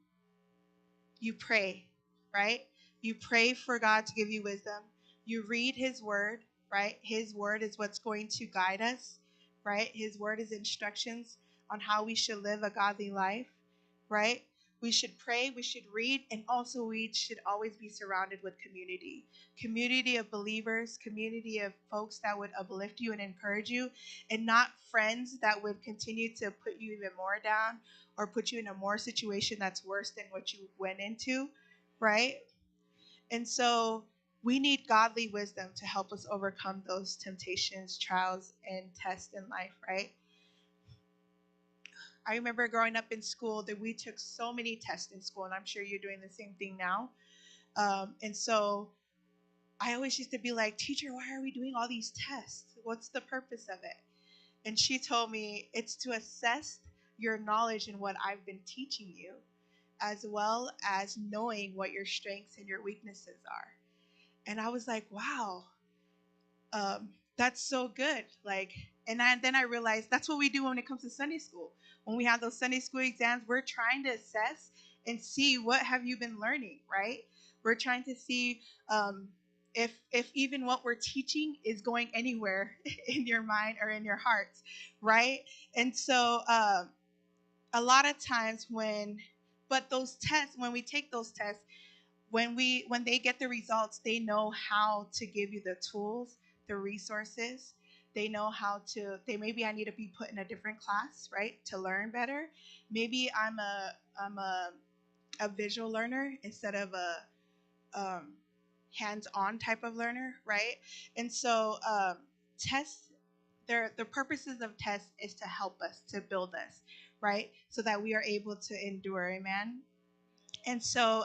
You pray, right? You pray for God to give you wisdom. You read his word, right? His word is what's going to guide us, right? His word is instructions on how we should live a godly life, right? We should pray, we should read, and also we should always be surrounded with community of believers, community of folks that would uplift you and encourage you, and not friends that would continue to put you even more down or put you in a more situation that's worse than what you went into, right? And so we need godly wisdom to help us overcome those temptations, trials, and tests in life, right? I remember growing up in school that we took so many tests in school, and I'm sure you're doing the same thing now. And so I always used to be like, "Teacher, why are we doing all these tests? What's the purpose of it?" And she told me it's to assess your knowledge in what I've been teaching you, as well as knowing what your strengths and your weaknesses are. And I was like, wow, that's so good. Like, then I realized that's what we do when it comes to Sunday school. When we have those Sunday school exams, we're trying to assess and see what have you been learning, right? We're trying to see if even what we're teaching is going anywhere in your mind or in your hearts, right? And so a lot of times when we take those tests, when they get the results, they know how to give you the tools, the resources. They know maybe I need to be put in a different class, right, to learn better. Maybe I'm a visual learner instead of a hands-on type of learner, right? And so tests, the purposes of tests is to help us, to build us, right, so that we are able to endure. Amen. And so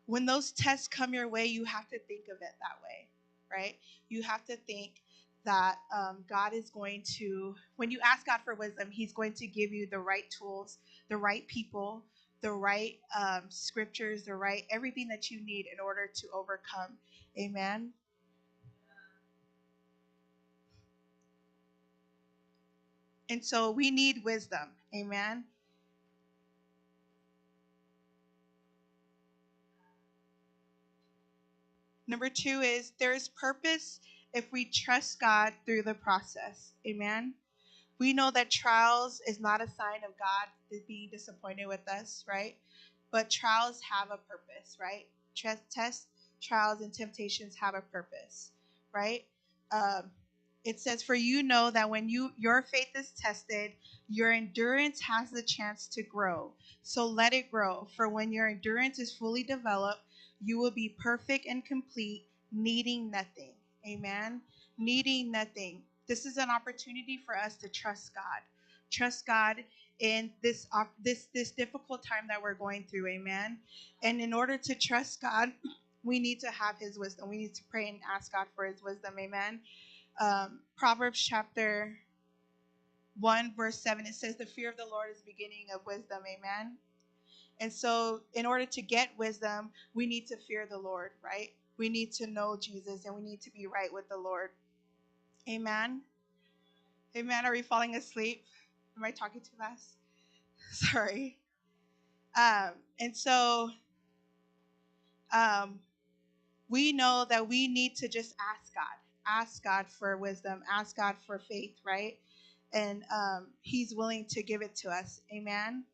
when those tests come your way, you have to think of it that way, right? You have to think that God is going to, when you ask God for wisdom, He's going to give you the right tools, the right people, the right scriptures, the right everything that you need in order to overcome. Amen. And so we need wisdom. Amen. Number 2 is there is purpose if we trust God through the process. Amen. We know that trials is not a sign of God being disappointed with us, right? But trials have a purpose, right? Tests, trials, and temptations have a purpose, right? It says, for you know that when your faith is tested, your endurance has the chance to grow. So let it grow. For when your endurance is fully developed, you will be perfect and complete, needing nothing. Amen. Needing nothing. This is an opportunity for us to trust God. Trust God in this difficult time that we're going through. Amen. And in order to trust God, we need to have His wisdom. We need to pray and ask God for His wisdom. Amen. Proverbs chapter 1 verse 7, it says the fear of the Lord is the beginning of wisdom. Amen. And so in order to get wisdom, we need to fear the Lord, right? We need to know Jesus and we need to be right with the Lord. Amen. Amen. Are we falling asleep? Am I talking too fast? Sorry. And so we know that we need to just ask God for wisdom, ask God for faith, right? And He's willing to give it to us. Amen.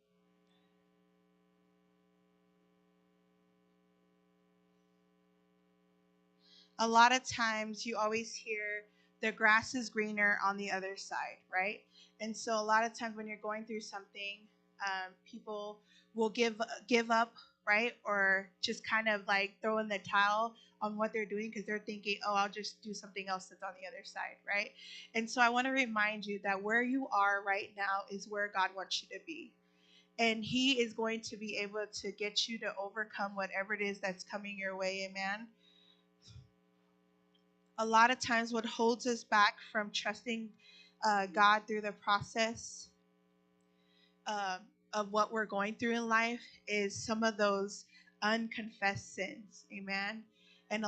A lot of times you always hear the grass is greener on the other side, right? And so a lot of times when you're going through something, people will give up, right? Or just kind of like throw in the towel on what they're doing because they're thinking, oh, I'll just do something else that's on the other side, right? And so I want to remind you that where you are right now is where God wants you to be. And He is going to be able to get you to overcome whatever it is that's coming your way. Amen. A lot of times what holds us back from trusting God through the process of what we're going through in life is some of those unconfessed sins. Amen. And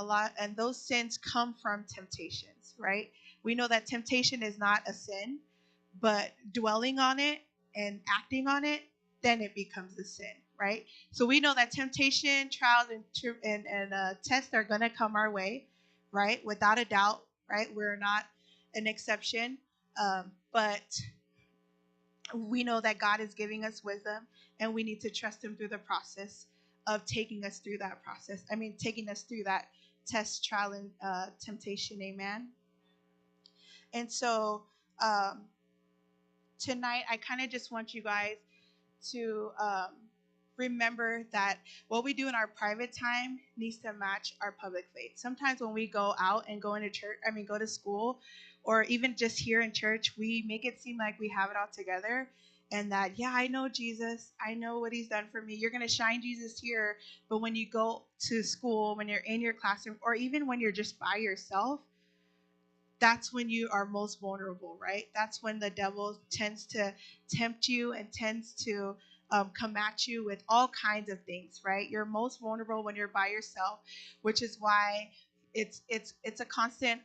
those sins come from temptations, right? We know that temptation is not a sin, but dwelling on it and acting on it, then it becomes a sin, right? So we know that temptation, trials, and tests are going to come our way, right? Without a doubt, right? We're not an exception, but we know that God is giving us wisdom, and we need to trust Him through the process of taking us through that process. Taking us through that test, trial, and temptation. Amen. And so tonight, I kind of just want you guys to remember that what we do in our private time needs to match our public faith. Sometimes when we go out and go into church, go to school, or even just here in church, we make it seem like we have it all together and that, yeah, I know Jesus. I know what He's done for me. You're going to shine Jesus here. But when you go to school, when you're in your classroom, or even when you're just by yourself, that's when you are most vulnerable, right? That's when the devil tends to tempt you and tends to come at you with all kinds of things, right? You're most vulnerable when you're by yourself, which is why it's a constant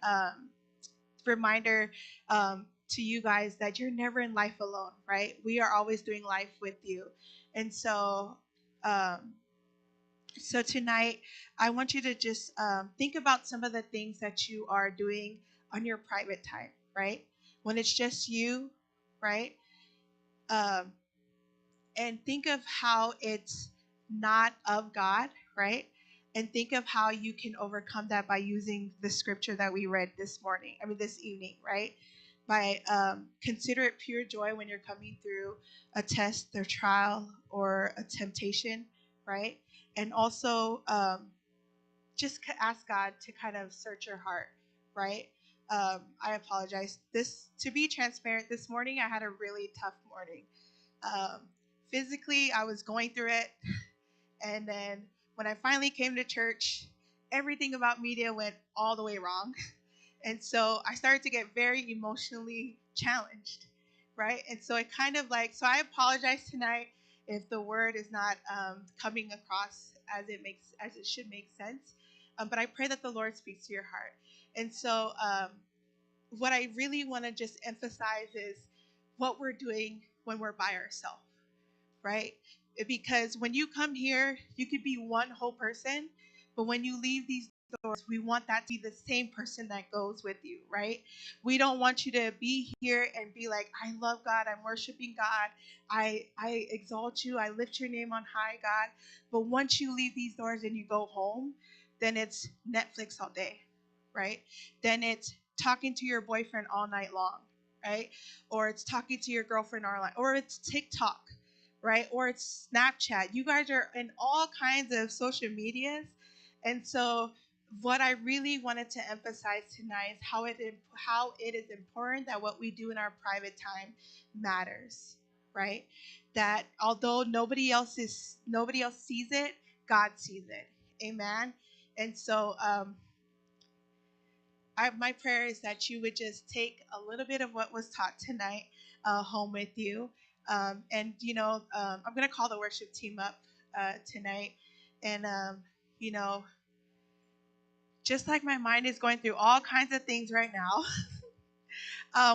reminder to you guys that you're never in life alone, right? We are always doing life with you. And so so tonight, I want you to just think about some of the things that you are doing on your private time, right? When it's just you, right? And think of how it's not of God, right? And think of how you can overcome that by using the scripture that we read this evening, right? By consider it pure joy when you're coming through a test or trial or a temptation, right? And also just ask God to kind of search your heart, right? I apologize. To be transparent, this morning I had a really tough morning. Physically, I was going through it. And then when I finally came to church, everything about media went all the way wrong. And so I started to get very emotionally challenged, right? And so it kind of so I apologize tonight if the word is not coming across as it should make sense. But I pray that the Lord speaks to your heart. And so what I really want to just emphasize is what we're doing when we're by ourselves, right? Because when you come here, you could be one whole person, but when you leave these doors, we want that to be the same person that goes with you, right? We don't want you to be here and be like, I love God, I'm worshiping God, I exalt you, I lift your name on high, God. But once you leave these doors and you go home, then it's Netflix all day, right? Then it's talking to your boyfriend all night long, right? Or it's talking to your girlfriend all night, or it's TikTok, right? Or it's Snapchat. You guys are in all kinds of social medias. And so what I really wanted to emphasize tonight is how it is important that what we do in our private time matters, right? That although nobody else sees it, God sees it. Amen. And so my prayer is that you would just take a little bit of what was taught tonight home with you. And, I'm going to call the worship team up tonight. And, just like my mind is going through all kinds of things right now,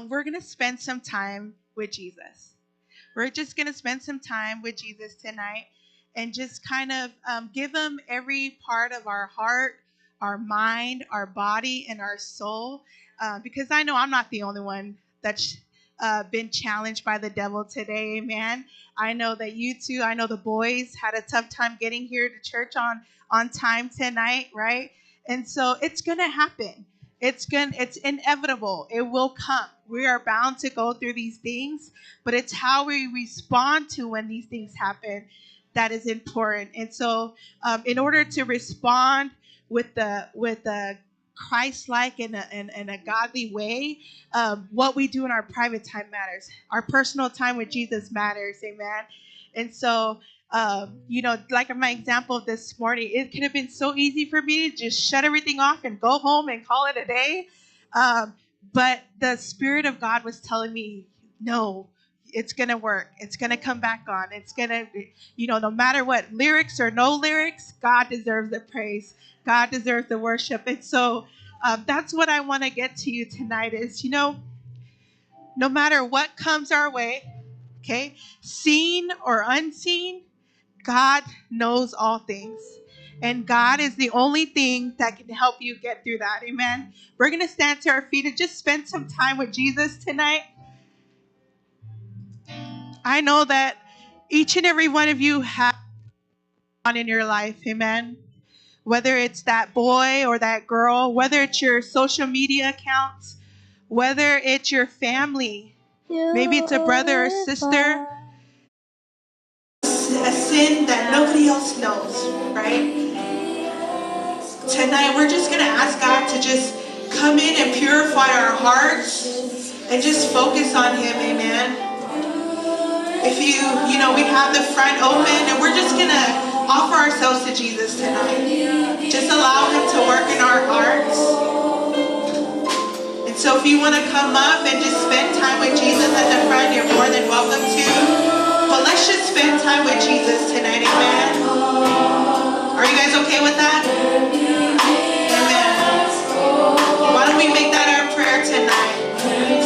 we're going to spend some time with Jesus. We're just going to spend some time with Jesus tonight and just kind of give him every part of our heart, our mind, our body, and our soul. Because I know I'm not the only one that's been challenged by the devil today, amen. I know that you too, I know the boys had a tough time getting here to church on time tonight, right? And so it's going to happen. It's inevitable. It will come. We are bound to go through these things, but it's how we respond to when these things happen that is important. And so in order to respond with the Christ-like in a godly way, what we do in our private time matters. Our personal time with Jesus matters, amen. And so, like my example of this morning, it could have been so easy for me to just shut everything off and go home and call it a day. But the Spirit of God was telling me, no, it's going to work. It's going to come back on. It's going to, no matter what, lyrics or no lyrics, God deserves the praise. God deserves the worship. And so that's what I want to get to you tonight is, no matter what comes our way, okay, seen or unseen, God knows all things. And God is the only thing that can help you get through that. Amen. We're going to stand to our feet and just spend some time with Jesus tonight. I know that each and every one of you have on in your life. Amen. Whether it's that boy or that girl, whether it's your social media accounts, whether it's your family, maybe it's a brother or sister, a sin that nobody else knows, right? Tonight we're just going to ask God to just come in and purify our hearts and just focus on him, amen. If we have the front open and we're just going to offer ourselves to Jesus tonight. Just allow him to work in our hearts. And And so if you want to come up and just spend time with Jesus at the front, you're more than welcome to. But let's just spend time with Jesus tonight, amen? Are you guys okay with that? Amen. Why don't we make that our prayer tonight?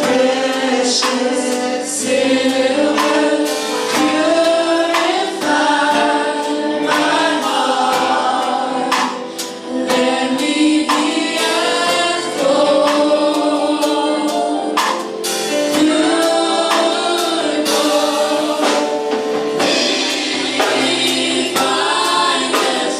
Precious silver, purify my heart. Let me be as gold, pure gold, refined as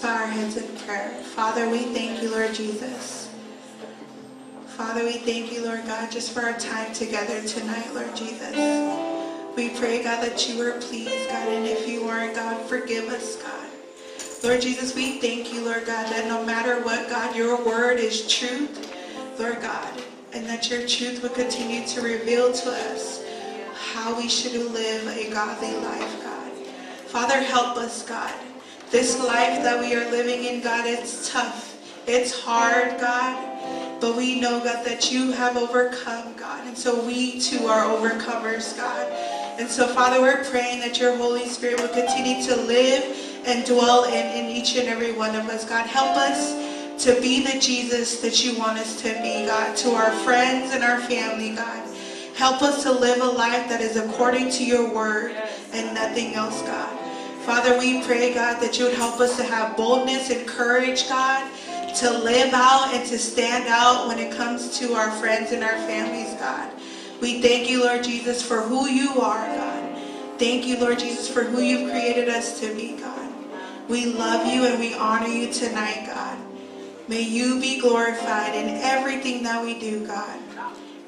bow our heads in prayer. Father, we thank you, Lord Jesus. Father, we thank you, Lord God, just for our time together tonight, Lord Jesus. We pray, God, that you are pleased, God, and if you aren't, God, forgive us, God. Lord Jesus, we thank you, Lord God, that no matter what, God, your word is truth, Lord God, and that your truth will continue to reveal to us how we should live a godly life, God. Father, help us, God. This life that we are living in, God, it's tough. It's hard, God. But we know, God, that you have overcome, God. And so we, too, are overcomers, God. And so, Father, we're praying that your Holy Spirit will continue to live and dwell in each and every one of us, God. Help us to be the Jesus that you want us to be, God, to our friends and our family, God. Help us to live a life that is according to your word and nothing else, God. Father, we pray, God, that you would help us to have boldness and courage, God, to live out and to stand out when it comes to our friends and our families, God. We thank you, Lord Jesus, for who you are, God. Thank you, Lord Jesus, for who you've created us to be, God. We love you and we honor you tonight, God. May you be glorified in everything that we do, God.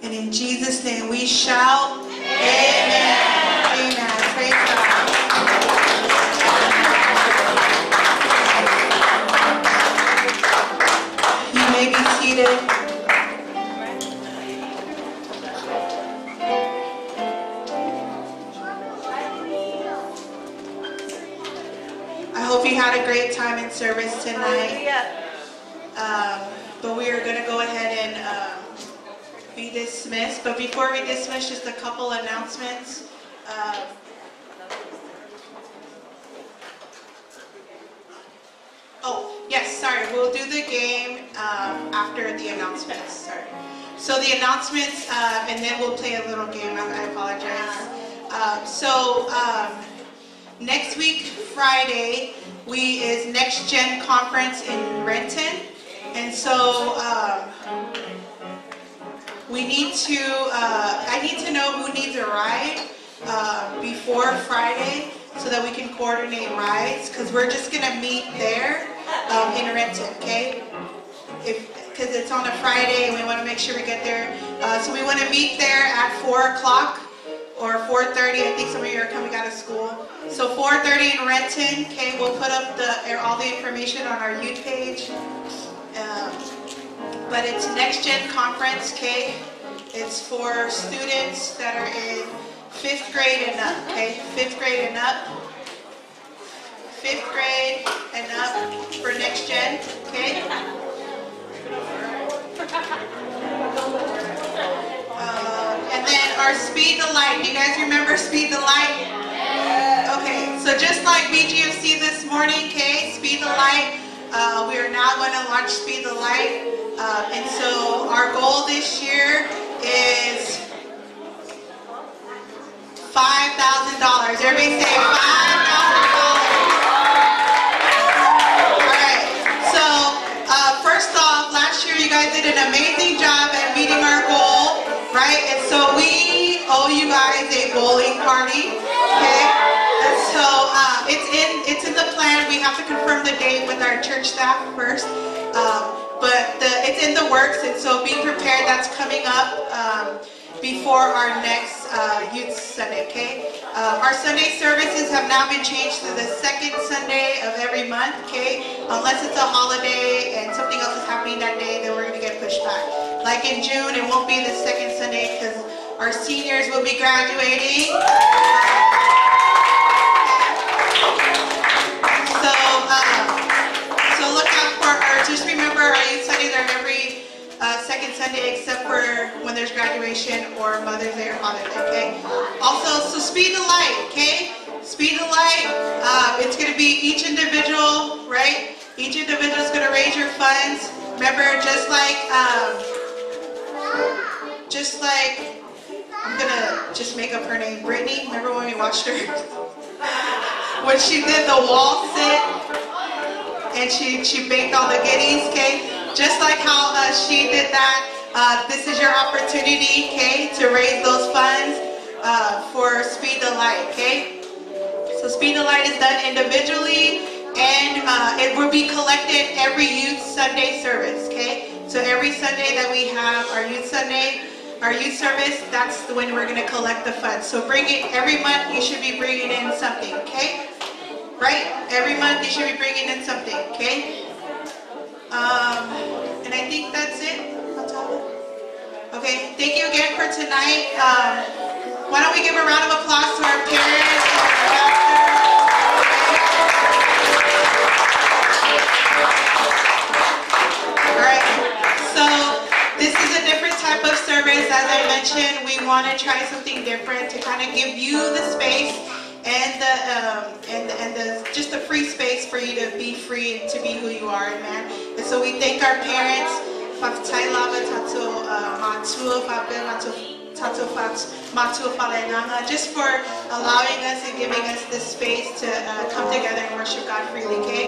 And in Jesus' name we shout, amen. Amen. Praise God. You may be seated. I hope you had a great time in service tonight. But we are going to go ahead and be dismissed. But before we dismiss, just a couple announcements. Oh, yes, sorry. We'll do the game after the announcements. Sorry. So the announcements, and then we'll play a little game. I apologize. Next week, Friday, is Next Gen Conference in Renton. And so we need to, I need to know who needs a ride before Friday so that we can coordinate rides, because we're just going to meet there in Renton, okay? Because it's on a Friday and we want to make sure we get there. So we want to meet there at 4 o'clock or 4:30. I think some of you are coming out of school. So 4:30 in Renton, okay? We'll put up all the information on our youth page. But it's Next Gen Conference, okay? It's for students that are in 5th grade and up, okay? 5th grade and up. 5th grade and up for Next Gen, okay? And then our Speed the Light. You guys remember Speed the Light? Okay, so just like BGFC this morning, okay? Speed the Light. We are now going to launch Speed the Light. And so our goal this year is $5,000. Everybody say $5,000. Alright, so first off, last year you guys did an amazing job at meeting our goal, right? And so we owe you guys a bowling party, okay? And so it's in the plan. We have to confirm the date with our church staff first. But it's in the works, and so be prepared. That's coming up before our next Youth Sunday, okay? Our Sunday services have now been changed to the second Sunday of every month, okay? Unless it's a holiday and something else is happening that day, then we're going to get pushed back. Like in June, it won't be the second Sunday because our seniors will be graduating. So look out for just remember our Youth Sundays are every second Sunday except for when there's graduation or Mother's Day or Father's Day, okay? Also, so Speed the Light, okay? Speed the Light, it's going to be each individual, right? Each individual is going to raise your funds. Remember, just like, I'm going to just make up her name, Brittany. Remember when we watched her? When she did the wall sit and she baked all the goodies, okay? Just like how she did that, this is your opportunity, okay, to raise those funds for Speed the Light, okay? So Speed the Light is done individually, and it will be collected every Youth Sunday service, okay? So every Sunday that we have our Youth Sunday, our youth service, that's when we're going to collect the funds. So bring it every month. You should be bringing in something, okay? Right? Every month you should be bringing in something, okay? And I think that's it. Okay, thank you again for tonight. Why don't we give a round of applause to our parents and our pastor. All right, so this is a different type of service. As I mentioned, we want to try something different to kind of give you the space and just a free space for you to be free and to be who you are, amen. And so we thank our parents just for allowing us and giving us this space to come together and worship God freely, okay?